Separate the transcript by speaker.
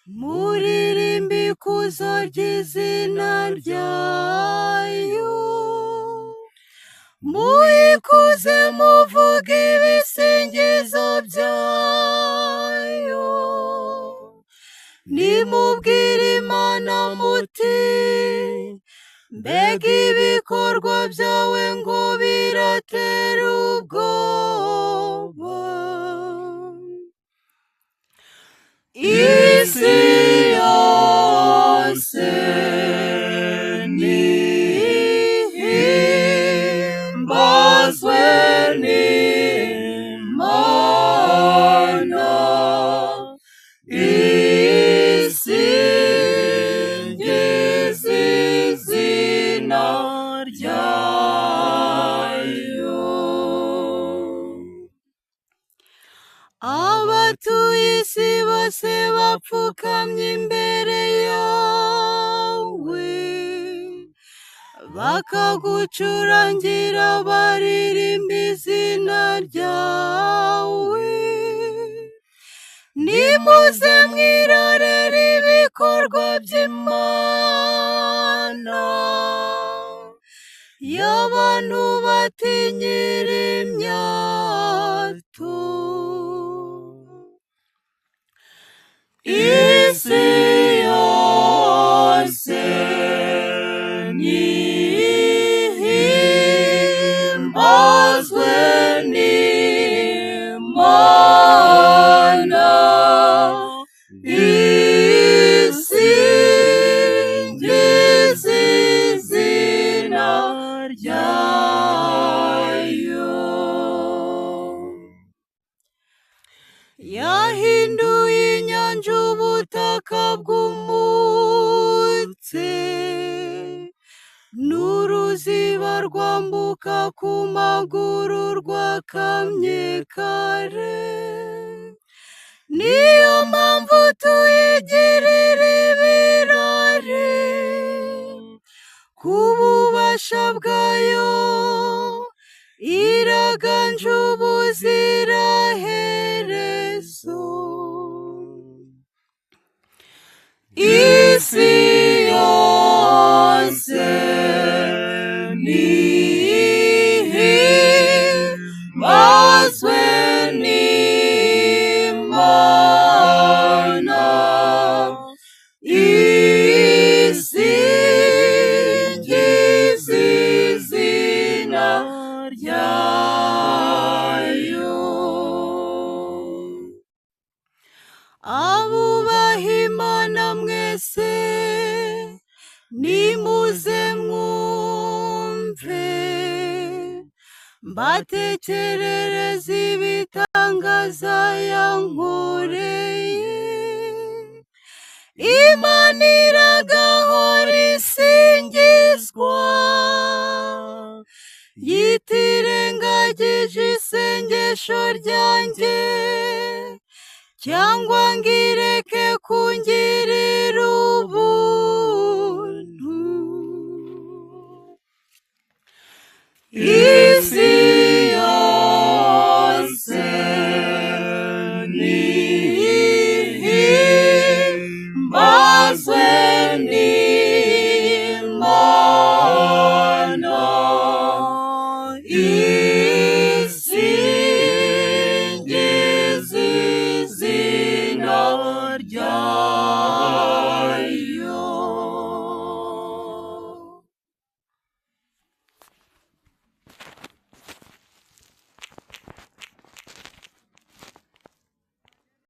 Speaker 1: muririmbe ikuzo ry'izina ryayo, muyikuze muvuge ibisingizo byayo, nimubwire Imana muti mbega ibikorwa byawe ngo biratera ubwoba. Isi yose nihimbazwe n'Imana, isingize izina ryayo. Abatuye isi bose bapfukamye imbere yawe, bakagucurangira baririmba izina ryawe. Nimuze mwirorere ibikorwa by'Imana y'abantu batinyira imyato. Isi yose nihimbazwe n'Imana, isingize izina ryayo. Yahinduye inyanja ubutaka bw'umutse, n'uruziba rwambuka ku maguru rwakamye kare. Niyo mpamvu tuyigirira ibirori ku bubasha bwayo, iraganje ubuziraherezo. Isi yose nihimbazwe n'Imana, isingize izina ryayo. Abubaha Imana mwese nimuze mwumve, mbatekerereze ibitangaza yankoreye. Imana iragahora isingizwa, yitirengagije isengesho ryanjye, cyangwa ngo ireke kungirira ubuntu. Isi yose nihimbazwe n'Imana, isingize izina ryayo.